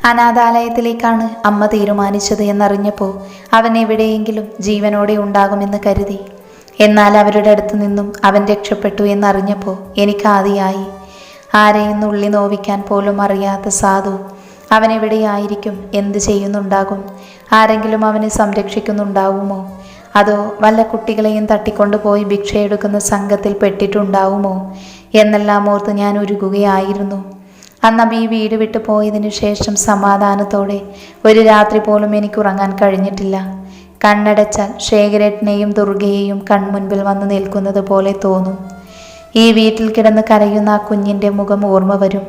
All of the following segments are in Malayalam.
അനാഥാലയത്തിലേക്കാണ് അമ്മ തീരുമാനിച്ചത് എന്നറിഞ്ഞപ്പോൾ അവൻ എവിടെയെങ്കിലും ജീവനോടെ ഉണ്ടാകുമെന്ന് കരുതി. എന്നാൽ അവരുടെ അടുത്തു നിന്നും അവൻ രക്ഷപ്പെട്ടു എന്നറിഞ്ഞപ്പോൾ എനിക്കാദിയായി. ആരെയും നുള്ളി നോവിക്കാൻ പോലും അറിയാത്ത സാധു അവനെവിടെയായിരിക്കും, എന്ത് ചെയ്യുന്നുണ്ടാകും? ആരെങ്കിലും അവനെ സംരക്ഷിക്കുന്നുണ്ടാവുമോ? അതോ വല്ല കുട്ടികളെയും തട്ടിക്കൊണ്ടുപോയി ഭിക്ഷയെടുക്കുന്ന സംഘത്തിൽ പെട്ടിട്ടുണ്ടാവുമോ എന്നെല്ലാം ഓർത്ത് ഞാൻ ഉരുകുകയായിരുന്നു. അന്നബി വീട് വിട്ടു പോയതിനു ശേഷം സമാധാനത്തോടെ ഒരു രാത്രി പോലും എനിക്ക് ഉറങ്ങാൻ കഴിഞ്ഞിട്ടില്ല. കണ്ണടച്ചാൽ ശേഖരേട്ടനെയും ദുർഗയെയും കൺമുൻപിൽ വന്ന് നിൽക്കുന്നത് പോലെ തോന്നും. ഈ വീട്ടിൽ കിടന്ന് കരയുന്ന ആ കുഞ്ഞിൻ്റെ മുഖം ഓർമ്മ വരും.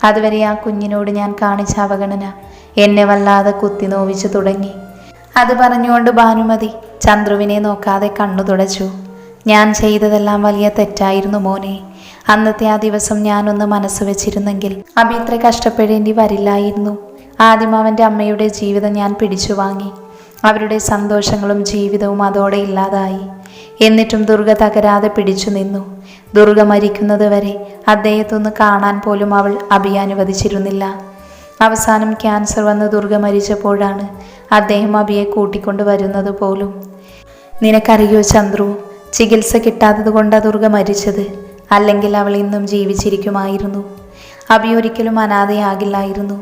അതുവരെ ആ കുഞ്ഞിനോട് ഞാൻ കാണിച്ച അവഗണന എന്നെ വല്ലാതെ കുത്തി നോവിച്ചു തുടങ്ങി. അത് പറഞ്ഞുകൊണ്ട് ഭാനുമതി ചന്ദ്രുവിനെ നോക്കാതെ കണ്ണു തുടച്ചു. ഞാൻ ചെയ്തതെല്ലാം വലിയ തെറ്റായിരുന്നു മോനെ. അന്നത്തെ ആ ദിവസം ഞാനൊന്ന് മനസ്സ് വെച്ചിരുന്നെങ്കിൽ അബി ഇത്ര കഷ്ടപ്പെടേണ്ടി വരില്ലായിരുന്നു. ആദ്യം അവൻ്റെ അമ്മയുടെ ജീവിതം ഞാൻ പിടിച്ചു വാങ്ങി. അവരുടെ സന്തോഷങ്ങളും ജീവിതവും അതോടെ ഇല്ലാതായി. എന്നിട്ടും ദുർഗ തകരാതെ പിടിച്ചു നിന്നു. ദുർഗ മരിക്കുന്നത് വരെ അദ്ദേഹത്തൊന്ന് കാണാൻ പോലും അവൾ അബി അനുവദിച്ചിരുന്നില്ല. അവസാനം ക്യാൻസർ വന്ന് ദുർഗ മരിച്ചപ്പോഴാണ് അദ്ദേഹം അബിയെ കൂട്ടിക്കൊണ്ട് വരുന്നത് പോലും. നിനക്കറിയോ ചന്ദ്രു, ചികിത്സ കിട്ടാത്തത് കൊണ്ടാണ് ദുർഗ മരിച്ചത്. അല്ലെങ്കിൽ അവൾ ഇന്നും ജീവിച്ചിരിക്കുമായിരുന്നു. അബി ഒരിക്കലും അനാഥയാകില്ലായിരുന്നു.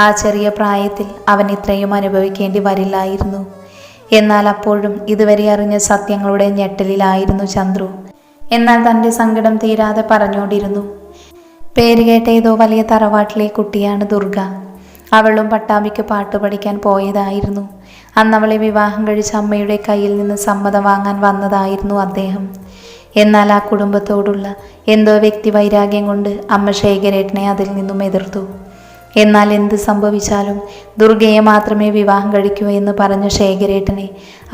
ആ ചെറിയ പ്രായത്തിൽ അവൻ ഇത്രയും അനുഭവിക്കേണ്ടി വരില്ലായിരുന്നു. എന്നാൽ അപ്പോഴും ഇതുവരെ അറിഞ്ഞ സത്യങ്ങളുടെ ഞെട്ടലിലായിരുന്നു ചന്ദ്രു. എന്നാൽ തൻ്റെ സങ്കടം തീരാതെ പറഞ്ഞുകൊണ്ടിരുന്നു. പേരുകേട്ട ഏതോ വലിയ തറവാട്ടിലെ കുട്ടിയാണ് ദുർഗ. അവളും പട്ടാമ്പിക്ക് പാട്ട് പഠിക്കാൻ പോയതായിരുന്നു. അന്നവളെ വിവാഹം കഴിച്ച അമ്മയുടെ കയ്യിൽ നിന്ന് സമ്മതം വാങ്ങാൻ വന്നതായിരുന്നു അദ്ദേഹം. എന്നാൽ ആ കുടുംബത്തോടുള്ള എന്തോ വ്യക്തി വൈരാഗ്യം കൊണ്ട് അമ്മ ശേഖരേട്ടനെ അതിൽ നിന്നും എതിർത്തു. എന്നാൽ എന്ത് സംഭവിച്ചാലും ദുർഗയെ മാത്രമേ വിവാഹം കഴിക്കൂ എന്ന് പറഞ്ഞ ശേഖരേട്ടനെ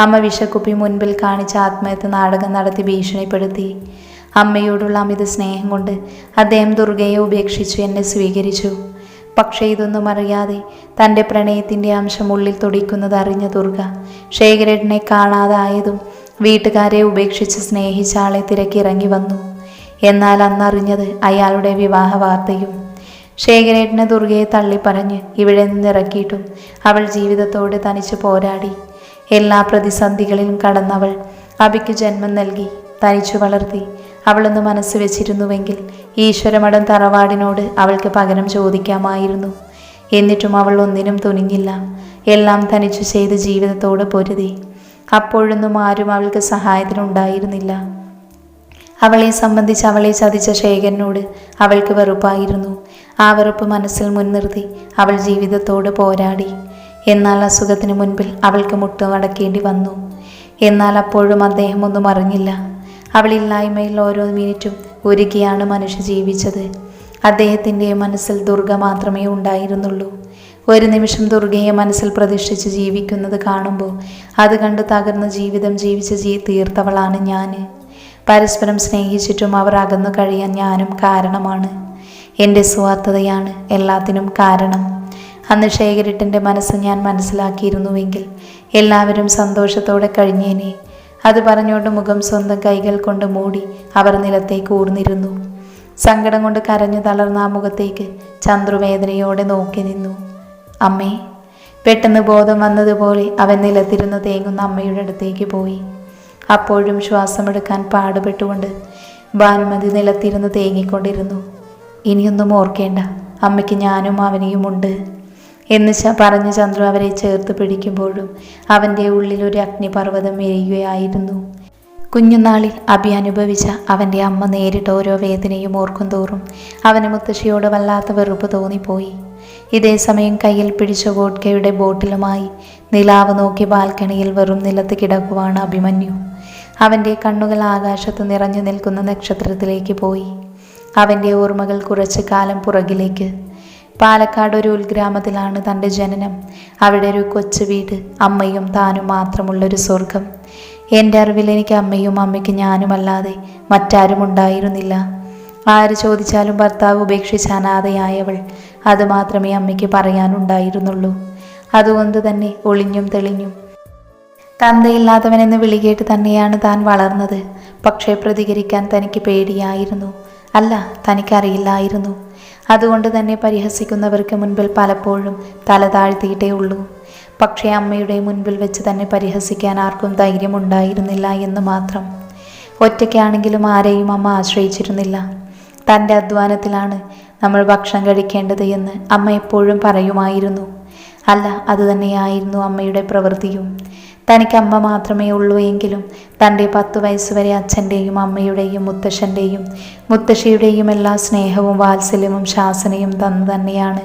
അമ്മ വിഷക്കുപ്പി മുൻപിൽ കാണിച്ച ആത്മഹത്യ നാടകം നടത്തി ഭീഷണിപ്പെടുത്തി. അമ്മയോടുള്ള അമിത സ്നേഹം കൊണ്ട് അദ്ദേഹം ദുർഗയെ ഉപേക്ഷിച്ചു എന്നെ സ്വീകരിച്ചു. പക്ഷേ ഇതൊന്നും അറിയാതെ തൻ്റെ പ്രണയത്തിൻ്റെ അംശം ഉള്ളിൽ തുടിക്കുന്നത് അറിഞ്ഞ ദുർഗ ശേഖരേട്ടനെ കാണാതായതും വീട്ടുകാരെ ഉപേക്ഷിച്ച് സ്നേഹിച്ച ആളെ തിരക്കിറങ്ങി വന്നു. എന്നാൽ അന്നറിഞ്ഞത് അയാളുടെ വിവാഹ വാർത്തയും. ശേഖരേട്ടനെ ദുർഗയെ തള്ളിപ്പറഞ്ഞ് ഇവിടെ നിന്നിറക്കിയിട്ടും അവൾ ജീവിതത്തോട് തനിച്ച് പോരാടി. എല്ലാ പ്രതിസന്ധികളിലും കടന്നവൾ അബിക്ക് ജന്മം നൽകി, തനിച്ചു വളർത്തി. അവളൊന്ന് മനസ്സ് വെച്ചിരുന്നുവെങ്കിൽ ഈശ്വരമഠം തറവാടിനോട് അവൾക്ക് പകരം ചോദിക്കാമായിരുന്നു. എന്നിട്ടും അവൾ ഒന്നിനും തുനിഞ്ഞില്ല. എല്ലാം തനിച്ചു ചെയ്ത് ജീവിതത്തോട് പൊരുതി. അപ്പോഴൊന്നും ആരും അവൾക്ക് സഹായത്തിനുണ്ടായിരുന്നില്ല. അവളെ സംബന്ധിച്ച് അവളെ ചതിച്ച ശേഖരനോട് അവൾക്ക് വെറുപ്പായിരുന്നു. ആ വെറുപ്പ് മനസ്സിൽ മുൻനിർത്തി അവൾ ജീവിതത്തോട് പോരാടി. എന്നാൽ അസുഖത്തിന് മുൻപിൽ അവൾക്ക് മുട്ടുമടക്കേണ്ടി വന്നു. എന്നാൽ അപ്പോഴും അദ്ദേഹം ഒന്നും അറിഞ്ഞില്ല. അവളില്ലായ്മയിൽ ഓരോ മിനിറ്റും ഒരുക്കിയാണ് മനുഷ്യ ജീവിച്ചത്. അദ്ദേഹത്തിൻ്റെ മനസ്സിൽ ദുർഗ മാത്രമേ ഉണ്ടായിരുന്നുള്ളൂ. ഒരു നിമിഷം ദുർഗയെ മനസ്സിൽ പ്രതിഷ്ഠിച്ച് ജീവിക്കുന്നത് കാണുമ്പോൾ അത് കണ്ട് തകർന്ന ജീവിതം ജീവിച്ച് തീർത്തവളാണ് ഞാൻ. പരസ്പരം സ്നേഹിച്ചിട്ടും അവർ അകന്നു കഴിയാൻ ഞാനും കാരണമാണ്. എൻ്റെ സ്വാർത്ഥതയാണ് എല്ലാത്തിനും കാരണം. അന്ന് ശേഖരേട്ടൻ്റെ മനസ്സ് ഞാൻ മനസ്സിലാക്കിയിരുന്നുവെങ്കിൽ എല്ലാവരും സന്തോഷത്തോടെ കഴിഞ്ഞേനെ. അത് പറഞ്ഞുകൊണ്ട് മുഖം സ്വന്തം കൈകൾ കൊണ്ട് മൂടി അവർ നിലത്തേക്ക് ഊർന്നിരുന്നു. സങ്കടം കൊണ്ട് കരഞ്ഞു തളർന്ന ആ മുഖത്തേക്ക് ചന്ദ്രുവേദനയോടെ നോക്കി നിന്നു. അമ്മേ. പെട്ടെന്ന് ബോധം വന്നതുപോലെ അവൻ നിലത്തിരുന്ന് തേങ്ങുന്ന അമ്മയുടെ അടുത്തേക്ക് പോയി. അപ്പോഴും ശ്വാസമെടുക്കാൻ പാടുപെട്ടുകൊണ്ട് ഭാനുമതി നിലത്തിരുന്ന് തേങ്ങിക്കൊണ്ടിരുന്നു. ഇനിയൊന്നും ഓർക്കേണ്ട, അമ്മയ്ക്ക് ഞാനും അവനെയുമുണ്ട് എന്ന് പറഞ്ഞ് ചന്ദ്രു അവരെ ചേർത്ത് പിടിക്കുമ്പോഴും അവൻ്റെ ഉള്ളിൽ ഒരു അഗ്നിപർവ്വതം എരിയുകയായിരുന്നു. കുഞ്ഞുനാളിൽ അബി അനുഭവിച്ച അവൻ്റെ അമ്മ നേരിട്ട ഓരോ വേദനയും ഓർക്കും തോറും അവന് മുത്തശ്ശിയോട് വല്ലാത്ത വെറുപ്പ് തോന്നിപ്പോയി. ഇതേ സമയം കയ്യിൽ പിടിച്ച വോഡ്കയുടെ ബോട്ടിലുമായി നിലാവ് നോക്കി ബാൽക്കണിയിൽ വെറും നിലത്ത് കിടക്കുവാണ് അഭിമന്യു. അവൻ്റെ കണ്ണുകൾ ആകാശത്ത് നിറഞ്ഞു നിൽക്കുന്ന നക്ഷത്രത്തിലേക്ക് പോയി. അവൻ്റെ ഓർമ്മകൾ കുറച്ചു കാലം പുറകിലേക്ക്. പാലക്കാട് ഒരു ഉൾഗ്രാമത്തിലാണ് തൻ്റെ ജനനം. അവിടെ ഒരു കൊച്ചു വീട്, അമ്മയും താനും മാത്രമുള്ളൊരു സ്വർഗം. എൻ്റെ അറിവിൽ എനിക്ക് അമ്മയും അമ്മയ്ക്ക് ഞാനുമല്ലാതെ മറ്റാരും ഉണ്ടായിരുന്നില്ല. ആര് ചോദിച്ചാലും ഭർത്താവ് ഉപേക്ഷിച്ച് അനാഥയായവൾ, അതുമാത്രമേ അമ്മയ്ക്ക് പറയാനുണ്ടായിരുന്നുള്ളൂ. അതുകൊണ്ട് തന്നെ ഒളിഞ്ഞും തെളിഞ്ഞും തന്തയില്ലാത്തവനെന്ന് വിളികേട്ട് തന്നെയാണ് താൻ വളർന്നത്. പക്ഷേ പ്രതികരിക്കാൻ തനിക്ക് പേടിയായിരുന്നു. അല്ല, തനിക്കറിയില്ലായിരുന്നു. അതുകൊണ്ട് തന്നെ പരിഹസിക്കുന്നവർക്ക് മുൻപിൽ പലപ്പോഴും തല താഴ്ത്തിയിട്ടേ ഉള്ളൂ. പക്ഷേ അമ്മയുടെ മുൻപിൽ വെച്ച് തന്നെ പരിഹസിക്കാൻ ആർക്കും ധൈര്യമുണ്ടായിരുന്നില്ല എന്ന് മാത്രം. ഒറ്റയ്ക്കാണെങ്കിലും ആരെയും അമ്മ ആശ്രയിച്ചിരുന്നില്ല. തൻ്റെ അധ്വാനത്തിലാണ് നമ്മൾ ഭക്ഷണം കഴിക്കേണ്ടത് എന്ന് അമ്മ എപ്പോഴും പറയുമായിരുന്നു. അല്ല, അതുതന്നെയായിരുന്നു അമ്മയുടെ പ്രവൃത്തിയും. തനിക്ക് അമ്മ മാത്രമേ ഉള്ളൂ എങ്കിലും തൻ്റെ 10 വയസ്സുവരെ അച്ഛൻ്റെയും അമ്മയുടെയും മുത്തശ്ശൻ്റെയും മുത്തശ്ശിയുടെയും എല്ലാ സ്നേഹവും വാത്സല്യവും ശാസനയും തന്നു തന്നെയാണ്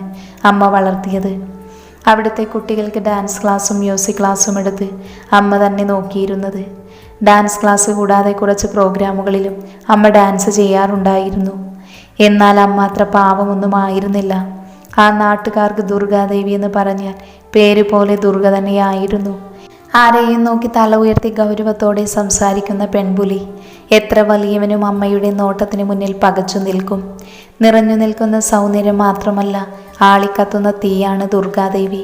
അമ്മ വളർത്തിയത്. അവിടുത്തെ കുട്ടികൾക്ക് ഡാൻസ് ക്ലാസ്സും മ്യൂസിക് ക്ലാസ്സും എടുത്ത് അമ്മ തന്നെ നോക്കിയിരുന്നത്. ഡാൻസ് ക്ലാസ് കൂടാതെ കുറച്ച് പ്രോഗ്രാമുകളിലും അമ്മ ഡാൻസ് ചെയ്യാറുണ്ടായിരുന്നു. എന്നാൽ അമ്മ അത്ര പാവമൊന്നും ആയിരുന്നില്ല. ആ നാട്ടുകാർക്ക് ദുർഗാദേവി എന്ന് പറഞ്ഞാൽ പേര് പോലെ ദുർഗ തന്നെയായിരുന്നു. ആരെയും നോക്കി തല ഉയർത്തി ഗൗരവത്തോടെ സംസാരിക്കുന്ന പെൺപുലി. എത്ര വലിയവനും അമ്മയുടെ നോട്ടത്തിന് മുന്നിൽ പകച്ചു നിൽക്കും. നിറഞ്ഞു നിൽക്കുന്ന സൗന്ദര്യം മാത്രമല്ല, ആളിക്കത്തുന്ന തീയാണ് ദുർഗാദേവി.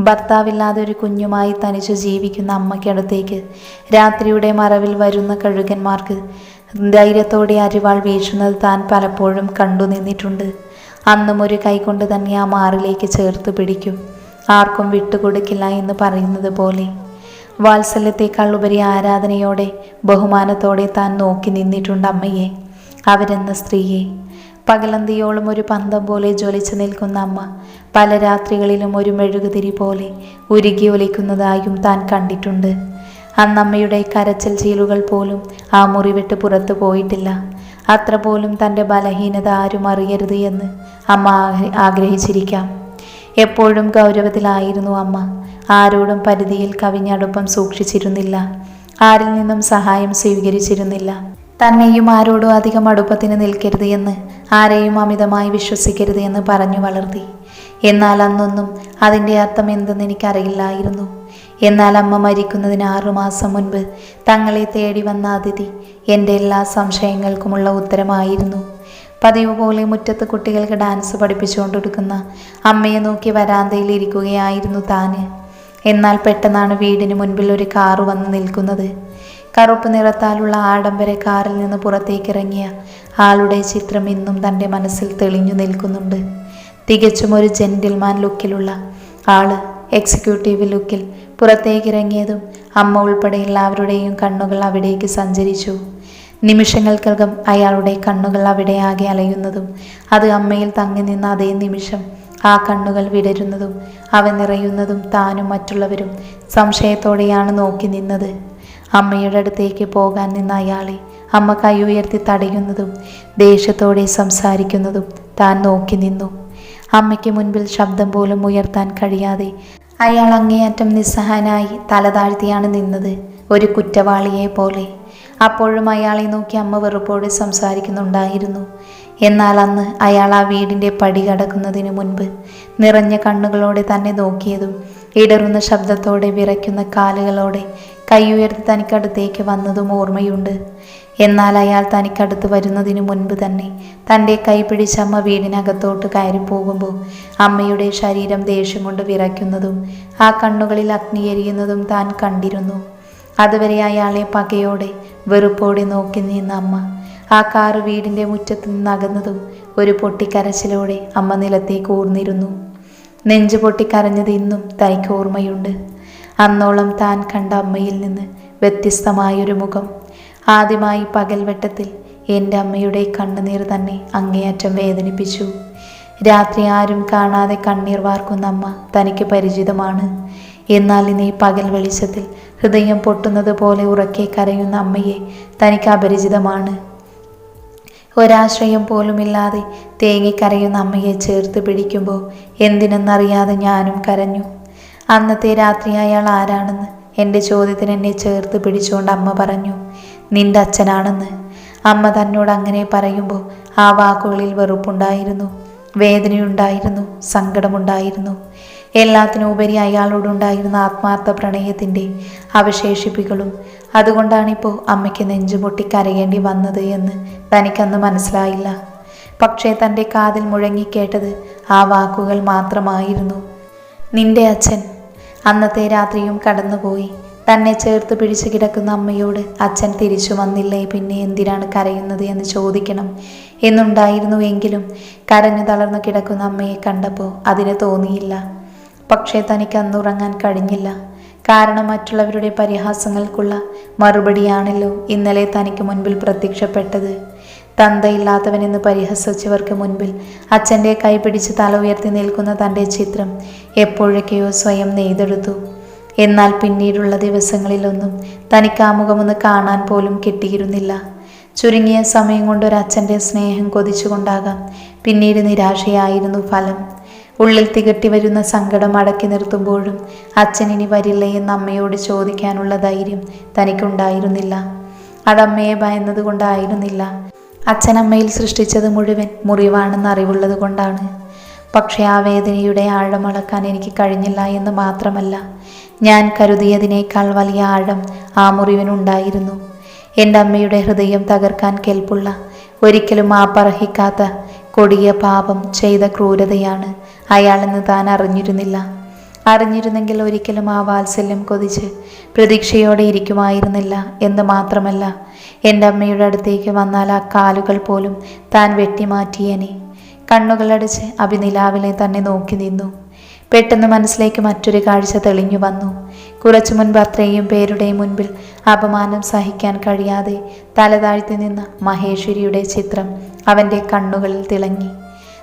ഭർത്താവില്ലാതെ ഒരു കുഞ്ഞുമായി തനിച്ചു ജീവിക്കുന്ന അമ്മയ്ക്കടുത്തേക്ക് രാത്രിയുടെ മറവിൽ വരുന്ന കഴുകന്മാർക്ക് ധൈര്യത്തോടെ അരിവാൾ വീശുന്നത് താൻ പലപ്പോഴും കണ്ടു നിന്നിട്ടുണ്ട്. അന്നും ഒരു കൈകൊണ്ട് തന്നെ ആ മാറിലേക്ക് ചേർത്ത് പിടിക്കും. ആർക്കും വിട്ടുകൊടുക്കില്ല എന്ന് പറയുന്നത് പോലെ. വാത്സല്യത്തെക്കാൾ ഉപരി ആരാധനയോടെ ബഹുമാനത്തോടെ താൻ നോക്കി നിന്നിട്ടുണ്ട് അമ്മയെ, അവരെന്ന സ്ത്രീയെ. പകലന്തിയോളം ഒരു പന്തം പോലെ ജ്വലിച്ചു നിൽക്കുന്ന അമ്മ പല രാത്രികളിലും ഒരു മെഴുകുതിരി പോലെ ഉരുകി ഒലിക്കുന്നതായും താൻ കണ്ടിട്ടുണ്ട്. അന്നമ്മയുടെ കരച്ചിൽ ചീലുകൾ പോലും ആ മുറി വിട്ട് പുറത്തു പോയിട്ടില്ല. അത്ര പോലും തൻ്റെ ബലഹീനത ആരും അറിയരുത് എന്ന് അമ്മ ആഗ്രഹിച്ചിരിക്കാം. എപ്പോഴും ഗൗരവത്തിലായിരുന്നു അമ്മ. ആരോടും പരിധിയിൽ കവിഞ്ഞടുപ്പം സൂക്ഷിച്ചിരുന്നില്ല. ആരിൽ നിന്നും സഹായം സ്വീകരിച്ചിരുന്നില്ല. തന്നെയും ആരോടും അധികം അടുപ്പത്തിന് നിൽക്കരുത് എന്ന്, ആരെയും അമിതമായി വിശ്വസിക്കരുത് എന്ന് പറഞ്ഞു വളർത്തി. എന്നാൽ അന്നൊന്നും അതിൻ്റെ അർത്ഥം എന്തെന്ന് എനിക്കറിയില്ലായിരുന്നു. എന്നാൽ അമ്മ മരിക്കുന്നതിന് 6 മാസം മുൻപ് തങ്ങളെ തേടി വന്ന അതിഥി എൻ്റെ എല്ലാ സംശയങ്ങൾക്കുമുള്ള ഉത്തരമായിരുന്നു. പതിവ് പോലെ മുറ്റത്ത് കുട്ടികൾക്ക് ഡാൻസ് പഠിപ്പിച്ചുകൊണ്ടിരിക്കുന്ന അമ്മയെ നോക്കി വരാന്തയിൽ ഇരിക്കുകയായിരുന്നു താന്. എന്നാൽ പെട്ടെന്നാണ് വീടിന് മുൻപിൽ ഒരു കാറ് വന്ന് നിൽക്കുന്നത്. കറുപ്പ് നിറത്താലുള്ള ആഡംബര കാറിൽ നിന്ന് പുറത്തേക്കിറങ്ങിയ ആളുടെ ചിത്രം ഇന്നും തൻ്റെ മനസ്സിൽ തെളിഞ്ഞു നിൽക്കുന്നുണ്ട്. തികച്ചും ഒരു ജെന്റിൽമാൻ ലുക്കിലുള്ള ആള് എക്സിക്യൂട്ടീവ് ലുക്കിൽ പുറത്തേക്കിറങ്ങിയതും അമ്മ ഉൾപ്പെടെ എല്ലാവരുടെയും കണ്ണുകൾ അവിടേക്ക് സഞ്ചരിച്ചു. നിമിഷങ്ങൾക്കകം അയാളുടെ കണ്ണുകൾ അവിടെ ആകെ അലയുന്നതും അത് അമ്മയിൽ തങ്ങി നിന്ന അതേ നിമിഷം ആ കണ്ണുകൾ വിടരുന്നതും അവ നിറയുന്നതും താനും മറ്റുള്ളവരും സംശയത്തോടെയാണ് നോക്കി നിന്നത്. അമ്മയുടെ അടുത്തേക്ക് പോകാൻ നിന്ന അയാളെ അമ്മ കൈ ഉയർത്തി തടയുന്നതും ദേഷ്യത്തോടെ സംസാരിക്കുന്നതും താൻ നോക്കി നിന്നു. അമ്മയ്ക്ക് മുൻപിൽ ശബ്ദം പോലും ഉയർത്താൻ കഴിയാതെ അയാൾ അങ്ങേയറ്റം നിസ്സഹായനായി തല താഴ്ത്തിയാണ് നിന്നത്, ഒരു കുറ്റവാളിയെ പോലെ. അപ്പോഴും അയാളെ നോക്കി അമ്മ വെറുപ്പോടെ സംസാരിക്കുന്നുണ്ടായിരുന്നു. എന്നാൽ അന്ന് അയാൾ ആ വീടിൻ്റെ പടി കടക്കുന്നതിന് മുൻപ് നിറഞ്ഞ കണ്ണുകളോടെ തന്നെ നോക്കിയതും ഇടറുന്ന ശബ്ദത്തോടെ വിറയ്ക്കുന്ന കാലുകളോടെ കൈ ഉയർത്തി തനിക്കടുത്തേക്ക് വന്നതും ഓർമ്മയുണ്ട്. എന്നാൽ അയാൾ തനിക്കടുത്ത് വരുന്നതിന് മുൻപ് തന്നെ തൻ്റെ കൈ പിടിച്ചമ്മ വീടിനകത്തോട്ട് കയറി പോകുമ്പോൾ അമ്മയുടെ ശരീരം ദേഷ്യം കൊണ്ട് വിറയ്ക്കുന്നതും ആ കണ്ണുകളിൽ അഗ്നിയെരിയുന്നതും താൻ കണ്ടിരുന്നു. അതുവരെ അയാളെ പകയോടെ വെറുപ്പോടെ നോക്കി നിന്ന അമ്മ ആ കാറ് വീടിൻ്റെ മുറ്റത്ത് നിന്നകന്നതും ഒരു പൊട്ടിക്കരച്ചിലോടെ അമ്മ നിലത്തേക്ക് ഊർന്നിരുന്നു. നെഞ്ചു പൊട്ടിക്കരഞ്ഞത് ഇന്നും തനിക്ക് ഓർമ്മയുണ്ട്. അന്നോളം താൻ കണ്ട അമ്മയിൽ നിന്ന് വ്യത്യസ്തമായൊരു മുഖം. ആദ്യമായി പകൽവെട്ടത്തിൽ എൻ്റെ അമ്മയുടെ കണ്ണുനീർ തന്നെ അങ്ങേയറ്റം വേദനിപ്പിച്ചു. രാത്രി ആരും കാണാതെ കണ്ണീർ വാർക്കുന്ന അമ്മ തനിക്ക് പരിചിതമാണ്. എന്നാൽ ഇന്ന് ഈ പകൽ വെളിച്ചത്തിൽ ഹൃദയം പൊട്ടുന്നത് പോലെ ഉറക്കെ കരയുന്ന അമ്മയെ തനിക്ക് അപരിചിതമാണ്. ഒരാശ്രയം പോലുമില്ലാതെ തേങ്ങിക്കരയുന്ന അമ്മയെ ചേർത്ത് പിടിക്കുമ്പോൾ എന്തിനെന്നറിയാതെ ഞാനും കരഞ്ഞു. അന്നത്തെ രാത്രി അയാൾ ആരാണെന്ന് എൻ്റെ ചോദ്യത്തിന് എന്നെ ചേർത്ത് പിടിച്ചുകൊണ്ട് അമ്മ പറഞ്ഞു, നിന്റെ അച്ഛനാണെന്ന്. അമ്മ തന്നോട് അങ്ങനെ പറയുമ്പോൾ ആ വാക്കുകളിൽ വെറുപ്പുണ്ടായിരുന്നു, വേദനയുണ്ടായിരുന്നു, സങ്കടമുണ്ടായിരുന്നു. എല്ലാത്തിനും ഉപരി അയാളോടുണ്ടായിരുന്ന ആത്മാർത്ഥ പ്രണയത്തിൻ്റെ അവശേഷിപ്പികളും. അതുകൊണ്ടാണിപ്പോൾ അമ്മയ്ക്ക് നെഞ്ചുപൊട്ടി കരയേണ്ടി വന്നത് എന്ന് തനിക്കന്ന് മനസ്സിലായില്ല. പക്ഷേ തൻ്റെ കാതിൽ മുഴങ്ങിക്കേട്ടത് ആ വാക്കുകൾ മാത്രമായിരുന്നു, നിന്റെ അച്ഛൻ. അന്നത്തെ രാത്രിയും കടന്നുപോയി. തന്നെ ചേർത്ത് പിടിച്ചു കിടക്കുന്ന അമ്മയോട് അച്ഛൻ തിരിച്ചു വന്നില്ലേ, പിന്നെ എന്തിനാണ് കരയുന്നത് എന്ന് ചോദിക്കണം എന്നുണ്ടായിരുന്നുവെങ്കിലും കരഞ്ഞു തളർന്നു കിടക്കുന്ന അമ്മയെ കണ്ടപ്പോൾ അതിന് തോന്നിയില്ല. പക്ഷേ തനിക്ക് അന്നുറങ്ങാൻ കഴിഞ്ഞില്ല. കാരണം മറ്റുള്ളവരുടെ പരിഹാസങ്ങൾക്കുള്ള മറുപടിയാണല്ലോ ഇന്നലെ തനിക്ക് മുൻപിൽ പ്രത്യക്ഷപ്പെട്ടത്. തന്തയില്ലാത്തവനെന്ന് പരിഹസിച്ചവർക്ക് മുൻപിൽ അച്ഛൻ്റെ കൈ പിടിച്ച് തല ഉയർത്തി നിൽക്കുന്ന തൻ്റെ ചിത്രം എപ്പോഴൊക്കെയോ സ്വയം നെയ്തെടുത്തു. എന്നാൽ പിന്നീടുള്ള ദിവസങ്ങളിലൊന്നും തനിക്ക് ആ മുഖമൊന്ന് കാണാൻ പോലും കിട്ടിയിരുന്നില്ല. ചുരുങ്ങിയ സമയം കൊണ്ടൊരച്ഛൻ്റെ സ്നേഹം കൊതിച്ചുകൊണ്ടാകാം പിന്നീട് നിരാശയായിരുന്നു ഫലം. ഉള്ളിൽ തികട്ടി വരുന്ന സങ്കടം അടക്കി നിർത്തുമ്പോഴും അച്ഛൻ ഇനി വരില്ലേ എന്ന് അമ്മയോട് ചോദിക്കാനുള്ള ധൈര്യം തനിക്കുണ്ടായിരുന്നില്ല. അതമ്മയെ ഭയന്നത് കൊണ്ടായിരുന്നില്ല. അച്ഛനമ്മയിൽ സൃഷ്ടിച്ചത് മുഴുവൻ മുറിവാണെന്ന് അറിവുള്ളത് കൊണ്ടാണ്. പക്ഷേ ആ വേദനയുടെ ആഴമളക്കാൻ എനിക്ക് കഴിഞ്ഞില്ല എന്ന് മാത്രമല്ല, ഞാൻ കരുതിയതിനേക്കാൾ വലിയ ആഴം ആ മുറിവിനുണ്ടായിരുന്നു. എൻ്റെ അമ്മയുടെ ഹൃദയം തകർക്കാൻ കെൽപ്പുള്ള, ഒരിക്കലും മാപ്പർഹിക്കാത്ത കൊടിയ പാപം ചെയ്ത ക്രൂരതയാണ് അയാളെന്ന് താൻ അറിഞ്ഞിരുന്നില്ല. അറിഞ്ഞിരുന്നെങ്കിൽ ഒരിക്കലും ആ വാത്സല്യം കൊതിച്ച് പ്രതീക്ഷയോടെ ഇരിക്കുമായിരുന്നില്ല എന്ന് മാത്രമല്ല, എൻ്റെ അമ്മയുടെ അടുത്തേക്ക് വന്നാൽ ആ കാലുകൾ പോലും താൻ വെട്ടിമാറ്റിയേനെ. കണ്ണുകളടച്ച് അഭിനിലാവിലെ തന്നെ നോക്കി നിന്നു. പെട്ടെന്ന് മനസ്സിലേക്ക് മറ്റൊരു കാഴ്ച തെളിഞ്ഞു വന്നു. കുറച്ചു മുൻപ് അത്രയും പേരുടെ മുൻപിൽ അപമാനം സഹിക്കാൻ കഴിയാതെ തലതാഴ്ത്തി നിന്ന മഹേശ്വരിയുടെ ചിത്രം അവൻ്റെ കണ്ണുകളിൽ തിളങ്ങി.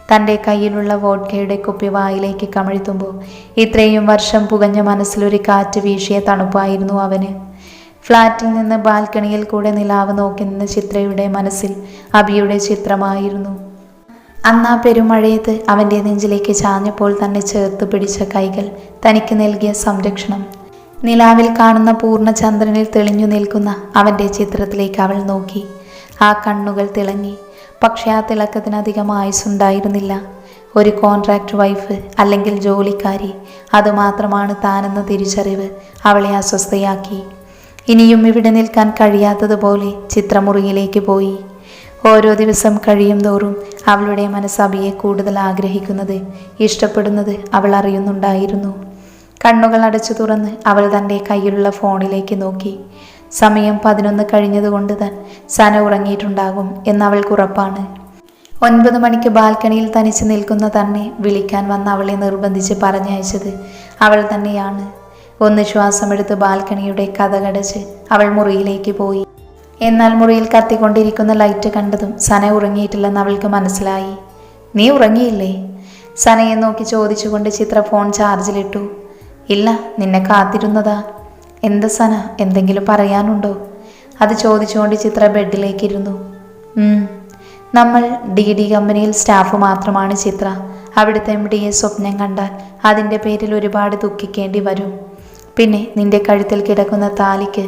തൻ്റെ കയ്യിലുള്ള വോഡ്കയുടെ കുപ്പി വായിലേക്ക് കമഴ്ത്തുമ്പോൾ ഇത്രയും വർഷം പുകഞ്ഞ മനസ്സിലൊരു കാറ്റ് വീശിയ തണുപ്പായിരുന്നു അവന്. ഫ്ലാറ്റിൽ നിന്ന് ബാൽക്കണിയിൽ കൂടെ നിലാവ് നോക്കി നിന്ന ചിത്രയുടെ മനസ്സിൽ അബിയുടെ ചിത്രമായിരുന്നു. അന്നാ പെരുമഴയത്ത് അവൻ്റെ നെഞ്ചിലേക്ക് ചാഞ്ഞപ്പോൾ തന്നെ ചേർത്ത് പിടിച്ച കൈകൾ, തനിക്ക് നൽകിയ സംരക്ഷണം. നിലാവിൽ കാണുന്ന പൂർണ്ണചന്ദ്രനിൽ തെളിഞ്ഞു നിൽക്കുന്ന അവൻ്റെ ചിത്രത്തിലേക്ക് അവൾ നോക്കി. ആ കണ്ണുകൾ തിളങ്ങി. പക്ഷെ ആ തിളക്കത്തിനധികം ആയുസ്സുണ്ടായിരുന്നില്ല. ഒരു കോൺട്രാക്ട് വൈഫ് അല്ലെങ്കിൽ ജോലിക്കാരി, അതുമാത്രമാണ് താനെന്ന തിരിച്ചറിവ് അവളെ അസ്വസ്ഥയാക്കി. ഇനിയും ഇവിടെ നിൽക്കാൻ കഴിയാത്തതുപോലെ ചിത്രമുറിയിലേക്ക് പോയി. ഓരോ ദിവസം കഴിയും തോറും അവളുടെ മനസ്സ് അബിയെ കൂടുതൽ ആഗ്രഹിക്കുന്നത്, ഇഷ്ടപ്പെടുന്നത് അവൾ അറിയുന്നുണ്ടായിരുന്നു. കണ്ണുകൾ അടച്ചു തുറന്ന് അവൾ തൻ്റെ കയ്യിലുള്ള ഫോണിലേക്ക് നോക്കി. സമയം 11 കഴിഞ്ഞതുകൊണ്ട് സന ഉറങ്ങിയിട്ടുണ്ടാകും എന്നവൾക്ക് ഉറപ്പാണ്. 9 മണിക്ക് ബാൽക്കണിയിൽ തനിച്ച് നിൽക്കുന്ന തന്നെ വിളിക്കാൻ വന്ന അവളെ നിർബന്ധിച്ച് പറഞ്ഞയച്ചത് അവൾ തന്നെയാണ്. ഒന്ന് ശ്വാസമെടുത്ത് ബാൽക്കണിയുടെ കതകടച്ച് അവൾ മുറിയിലേക്ക് പോയി. എന്നാൽ മുറിയിൽ കത്തിക്കൊണ്ടിരിക്കുന്ന ലൈറ്റ് കണ്ടതും സന ഉറങ്ങിയിട്ടില്ലെന്ന് അവൾക്ക് മനസ്സിലായി. നീ ഉറങ്ങിയില്ലേ? സനയെ നോക്കി ചോദിച്ചുകൊണ്ട് ചിത്ര ഫോൺ ചാർജിലിട്ടു. ഇല്ല, നിന്നെ കാത്തിരുന്നതാ. എന്താ സന, എന്തെങ്കിലും പറയാനുണ്ടോ? അത് ചോദിച്ചുകൊണ്ട് ചിത്ര ബെഡിലേക്കിരുന്നു. നമ്മൾ DD കമ്പനിയിൽ സ്റ്റാഫ് മാത്രമാണ് ചിത്ര. അവിടുത്തെ MDയെ സ്വപ്നം കണ്ടാൽ അതിൻ്റെ പേരിൽ ഒരുപാട് ദുഃഖിക്കേണ്ടി വരും. പിന്നെ നിന്റെ കഴുത്തിൽ കിടക്കുന്ന താലിക്ക്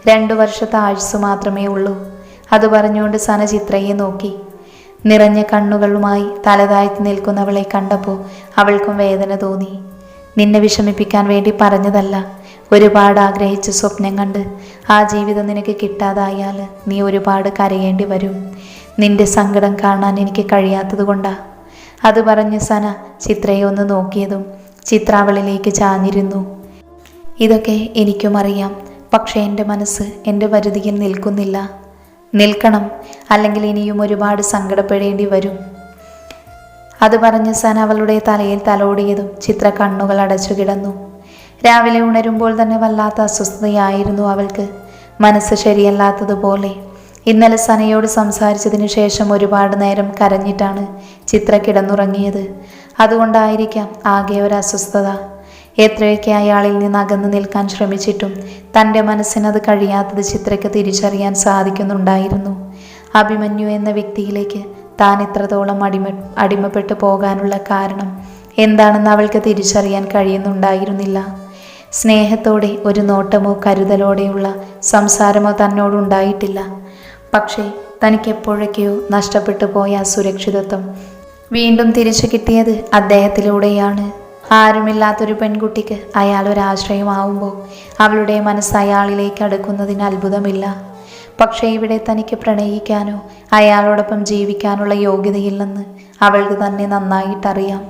2 വർഷത്തെ ആയുസ് മാത്രമേ ഉള്ളൂ. അത് പറഞ്ഞുകൊണ്ട് സന ചിത്രയെ നോക്കി. നിറഞ്ഞ കണ്ണുകളുമായി തലതാഴ്ത്തി നിൽക്കുന്നവളെ കണ്ടപ്പോൾ അവൾക്കും വേദന തോന്നി. നിന്നെ വിഷമിപ്പിക്കാൻ വേണ്ടി പറഞ്ഞതല്ല. ഒരുപാട് ആഗ്രഹിച്ച് സ്വപ്നം കണ്ട് ആ ജീവിതം നിനക്ക് കിട്ടാതായാൽ നീ ഒരുപാട് കരയേണ്ടി വരും. നിന്റെ സങ്കടം കാണാൻ എനിക്ക് കഴിയാത്തത് കൊണ്ടാ. അത് പറഞ്ഞ് സന ചിത്രയെ ഒന്ന് നോക്കിയതും ചിത്ര അവളിലേക്ക് ചാഞ്ഞിരുന്നു. ഇതൊക്കെ എനിക്കും അറിയാം. പക്ഷേ എൻ്റെ മനസ്സ് എൻ്റെ വരുതിയിൽ നിൽക്കുന്നില്ല. നിൽക്കണം, അല്ലെങ്കിൽ ഇനിയും ഒരുപാട് സങ്കടപ്പെടേണ്ടി വരും. അത് പറഞ്ഞ് സന അവളുടെ തലയിൽ തലോടിയതും ചിത്ര കണ്ണുകൾ അടച്ചു കിടന്നു. രാവിലെ ഉണരുമ്പോൾ തന്നെ വല്ലാത്ത അസ്വസ്ഥതയായിരുന്നു അവൾക്ക്. മനസ്സ് ശരിയല്ലാത്തതുപോലെ. ഇന്നലെ സനയോട് സംസാരിച്ചതിനു ശേഷം ഒരുപാട് നേരം കരഞ്ഞിട്ടാണ് ചിത്ര കിടന്നുറങ്ങിയത്. അതുകൊണ്ടായിരിക്കാം ആകെ ഒരു അസ്വസ്ഥത. എത്രയൊക്കെ അയാളിൽ നിന്ന് അകന്നു നിൽക്കാൻ ശ്രമിച്ചിട്ടും തൻ്റെ മനസ്സിനത് കഴിയാത്തത് ചിത്രയ്ക്ക് തിരിച്ചറിയാൻ സാധിക്കുന്നുണ്ടായിരുന്നു. അഭിമന്യു എന്ന വ്യക്തിയിലേക്ക് താൻ ഇത്രത്തോളം അടിമപ്പെട്ടു പോകാനുള്ള കാരണം എന്താണെന്ന് അവൾക്ക് തിരിച്ചറിയാൻ കഴിയുന്നുണ്ടായിരുന്നില്ല. സ്നേഹത്തോടെ ഒരു നോട്ടമോ കരുതലോടെയുള്ള സംസാരമോ തന്നോടുണ്ടായിട്ടില്ല. പക്ഷേ തനിക്കെപ്പോഴൊക്കെയോ നഷ്ടപ്പെട്ടു പോയ സുരക്ഷിതത്വം വീണ്ടും തിരിച്ചു കിട്ടിയത് അദ്ദേഹത്തിലൂടെയാണ്. ആരുമില്ലാത്തൊരു പെൺകുട്ടിക്ക് അയാൾ ഒരാശ്രയമാവുമ്പോൾ അവളുടെ മനസ്സ് അയാളിലേക്ക് അടുക്കുന്നതിന് അത്ഭുതമില്ല. പക്ഷേ ഇവിടെ തനിക്ക് പ്രണയിക്കാനോ അയാളോടൊപ്പം ജീവിക്കാനുള്ള യോഗ്യതയില്ലെന്ന് അവൾക്ക് തന്നെ നന്നായിട്ടറിയാം.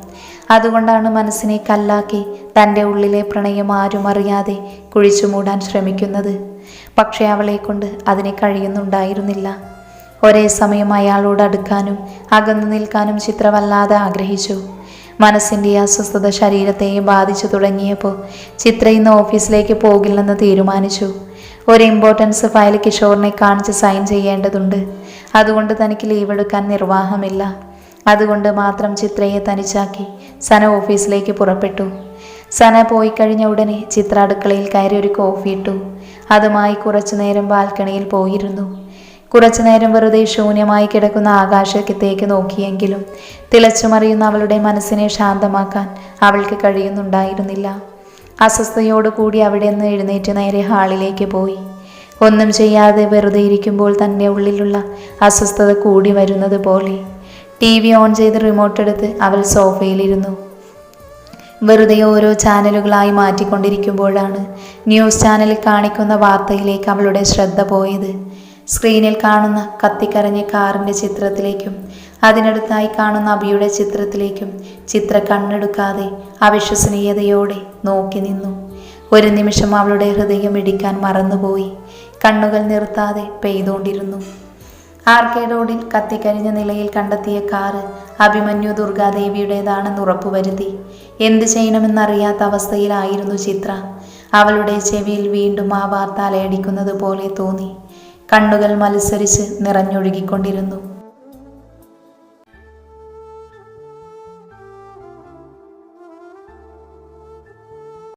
അതുകൊണ്ടാണ് മനസ്സിനെ കല്ലാക്കി തൻ്റെ ഉള്ളിലെ പ്രണയം ആരും അറിയാതെ കുഴിച്ചു മൂടാൻ ശ്രമിക്കുന്നത്. പക്ഷെ അവളെ കൊണ്ട് അതിന് കഴിയുന്നുണ്ടായിരുന്നില്ല. ഒരേ സമയം അയാളോട് അടുക്കാനും അകന്നു നിൽക്കാനും ചിത്ര വല്ലാതെ ആഗ്രഹിച്ചു. മനസ്സിൻ്റെ അസ്വസ്ഥത ശരീരത്തെയും ബാധിച്ചു തുടങ്ങിയപ്പോൾ ചിത്ര ഇന്ന് ഓഫീസിലേക്ക് പോകില്ലെന്ന് തീരുമാനിച്ചു. ഒരു ഇമ്പോർട്ടൻസ് ഫയൽ കിഷോറിനെ കാണിച്ച് സൈൻ ചെയ്യേണ്ടതുണ്ട്. അതുകൊണ്ട് തനിക്ക് ലീവ് എടുക്കാൻ നിർവാഹമില്ല. അതുകൊണ്ട് മാത്രം ചിത്രയെ തനിച്ചാക്കി സന ഓഫീസിലേക്ക് പുറപ്പെട്ടു. സന പോയി കഴിഞ്ഞ ഉടനെ ചിത്ര അടുക്കളയിൽ കയറി ഒരു കോഫി ഇട്ടു. അതുമായി കുറച്ചു നേരം ബാൽക്കണിയിൽ പോയിരുന്നു. കുറച്ചു നേരം വെറുതെ ശൂന്യമായി കിടക്കുന്ന ആകാശത്തേക്ക് നോക്കിയെങ്കിലും തിളച്ചുമറിയുന്ന അവളുടെ മനസ്സിനെ ശാന്തമാക്കാൻ അവൾക്ക് കഴിയുന്നുണ്ടായിരുന്നില്ല. അസ്വസ്ഥയോടുകൂടി അവിടെ നിന്ന് എഴുന്നേറ്റ് നേരെ ഹാളിലേക്ക് പോയി. ഒന്നും ചെയ്യാതെ വെറുതെ ഇരിക്കുമ്പോൾ തന്നെ ഉള്ളിലുള്ള അസ്വസ്ഥത കൂടി വരുന്നത് പോലെ TV ഓൺ ചെയ്ത് റിമോട്ട് എടുത്ത് അവൾ സോഫയിലിരുന്നു. വെറുതെ ഓരോ ചാനലുകളായി മാറ്റിക്കൊണ്ടിരിക്കുമ്പോഴാണ് ന്യൂസ് ചാനലിൽ കാണിക്കുന്ന വാർത്തയിലേക്ക് അവളുടെ ശ്രദ്ധ പോയത്. സ്ക്രീനിൽ കാണുന്ന കത്തിക്കരഞ്ഞ കാറിൻ്റെ ചിത്രത്തിലേക്കും അതിനടുത്തായി കാണുന്ന അബിയുടെ ചിത്രത്തിലേക്കും ചിത്ര കണ്ണെടുക്കാതെ അവിശ്വസനീയതയോടെ നോക്കി നിന്നു. ഒരു നിമിഷം അവളുടെ ഹൃദയം ഇടിക്കാൻ മറന്നുപോയി. കണ്ണുകൾ നിർത്താതെ പെയ്തുകൊണ്ടിരുന്നു. ആർക്കേഡ് റോഡിൽ കത്തിക്കരിഞ്ഞ നിലയിൽ കണ്ടെത്തിയ കാറ് അഭിമന്യു ദുർഗാദേവിയുടേതാണെന്ന് ഉറപ്പുവരുത്തി. എന്ത് ചെയ്യണമെന്നറിയാത്ത അവസ്ഥയിലായിരുന്നു ചിത്ര. അവളുടെ ചെവിയിൽ വീണ്ടും ആ വാർത്ത അലയടിക്കുന്നത് പോലെ തോന്നി. കണ്ണുകൾ മത്സരിച്ച് നിറഞ്ഞൊഴുകിക്കൊണ്ടിരുന്നു.